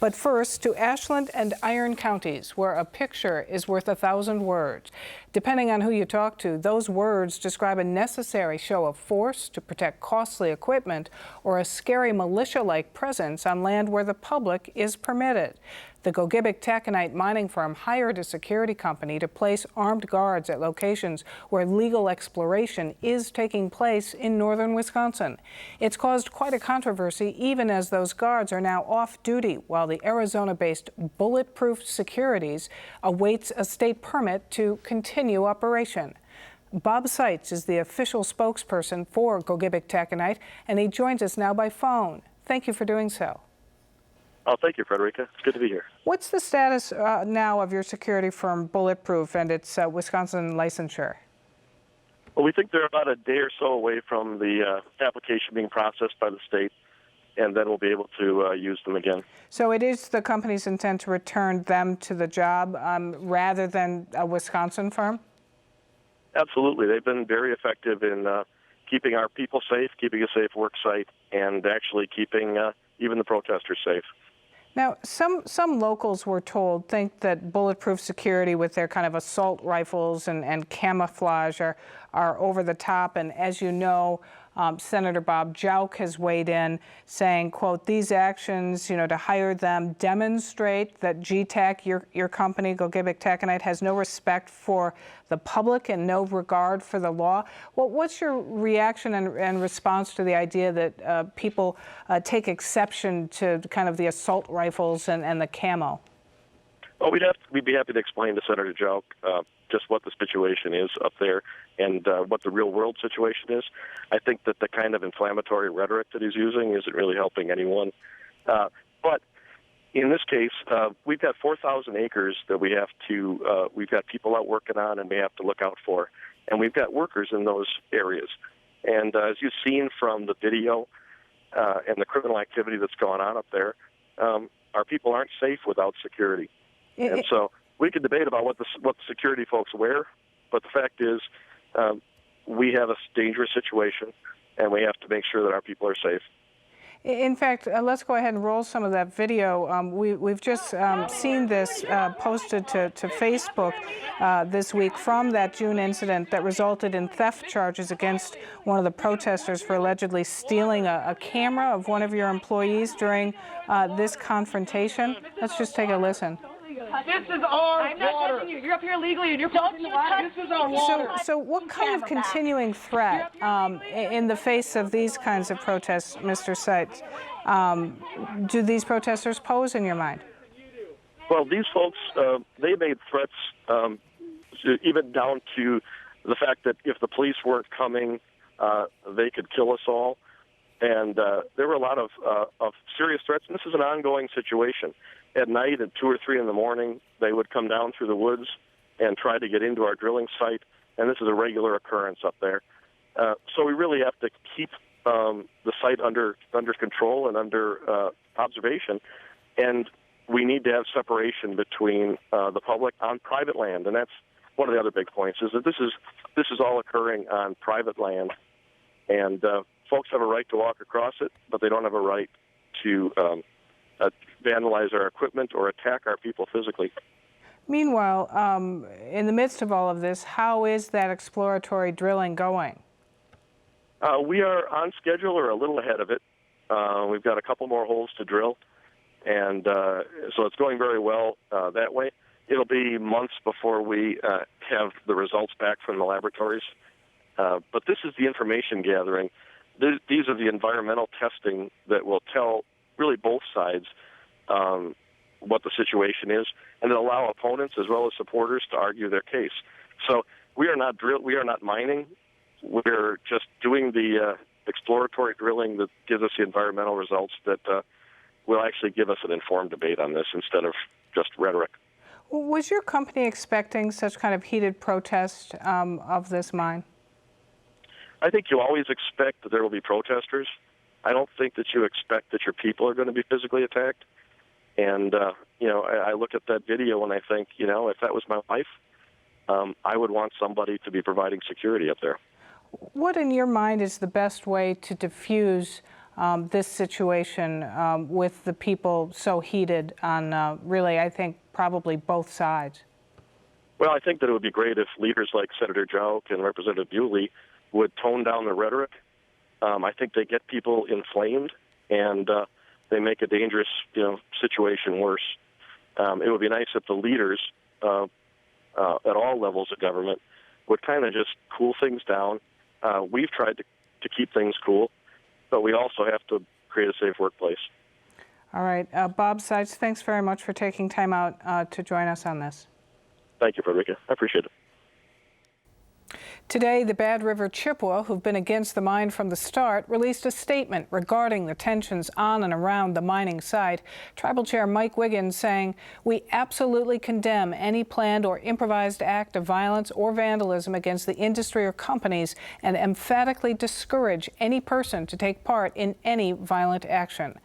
But first, to Ashland and Iron counties, where a picture is worth 1,000 words. Depending on who you talk to, those words describe a necessary show of force to protect costly equipment or a scary militia-like presence on land where the public is permitted. The Gogebic taconite mining firm hired a security company to place armed guards at locations where legal exploration is taking place in northern Wisconsin. It's caused quite a controversy, even as those guards are now off duty while the Arizona-based Bulletproof Securities awaits a state permit to continue operation. Bob Seitz is the official spokesperson for Gogebic taconite, and he joins us now by phone. Thank you for doing so. Oh, thank you, Frederica. It's good to be here. What's the status now of your security firm, Bulletproof, and its Wisconsin licensure? Well, we think they're about a day or so away from the application being processed by the state, and then we'll be able to use them again. So it is the company's intent to return them to the job rather than a Wisconsin firm? Absolutely. They've been very effective in keeping our people safe, keeping a safe work site, and actually keeping even the protesters safe. Now, some locals, we're told, think that Bulletproof Security with their kind of assault rifles and camouflage are over the top. And as you know, Senator Bob Jauch has weighed in saying, quote, these actions, to hire them demonstrate that GTAC, your company, Gogebic taconite, has no respect for the public and no regard for the law. Well, what's your reaction and response to the idea that people take exception to kind of the assault rifles and the camo? Well, we'd be happy to explain to Senator Jauch just what the situation is up there and what the real-world situation is. I think that the kind of inflammatory rhetoric that he's using isn't really helping anyone. But in this case, we've got 4,000 acres that we've got people out working on and we have to look out for. And we've got workers in those areas. And as you've seen from the video and the criminal activity that's going on up there, our people aren't safe without security. And so we could debate about what the security folks wear, but the fact is we have a dangerous situation, and we have to make sure that our people are safe. In fact, let's go ahead and roll some of that video. We've just seen this posted to Facebook this week from that June incident that resulted in theft charges against one of the protesters for allegedly stealing a camera of one of your employees during this confrontation. Let's just take a listen. This is our water. Not touching you. You're up here illegally and you're touching the water. This is our water. So what kind of continuing threat in the face of these kinds of protests, Mr. Seitz, do these protesters pose in your mind? Well, these folks, they made threats even down to the fact that if the police weren't coming, they could kill us all. And there were a lot of serious threats, and this is an ongoing situation. At night, at 2 or 3 in the morning, they would come down through the woods and try to get into our drilling site, and this is a regular occurrence up there. So we really have to keep the site under control and under observation, and we need to have separation between the public on private land, and that's one of the other big points, is that this is all occurring on private land, and folks have a right to walk across it, but they don't have a right to vandalize our equipment or attack our people physically. Meanwhile, in the midst of all of this, how is that exploratory drilling going? We are on schedule or a little ahead of it. We've got a couple more holes to drill, and so it's going very well that way. It'll be months before we have the results back from the laboratories. But this is the information gathering. These are the environmental testing that will tell really both sides what the situation is, and allow opponents as well as supporters to argue their case. So we are not mining. We're just doing the exploratory drilling that gives us the environmental results that will actually give us an informed debate on this instead of just rhetoric. Was your company expecting such kind of heated protest of this mine? I think you always expect that there will be protesters. I don't think that you expect that your people are going to be physically attacked. And, I look at that video and I think, if that was my life, I would want somebody to be providing security up there. What in your mind is the best way to diffuse this situation with the people so heated on really, I think, probably both sides? Well, I think that it would be great if leaders like Senator Jauch and Representative Bewley would tone down the rhetoric. I think they get people inflamed, and they make a dangerous, situation worse. It would be nice if the leaders at all levels of government would kind of just cool things down. We've tried to keep things cool, but we also have to create a safe workplace. All right. Bob Seitz, thanks very much for taking time out to join us on this. Thank you, Frederica. I appreciate it. Today, the Bad River Chippewa, who've been against the mine from the start, released a statement regarding the tensions on and around the mining site. Tribal Chair Mike Wiggins saying, "We absolutely condemn any planned or improvised act of violence or vandalism against the industry or companies and emphatically discourage any person to take part in any violent action."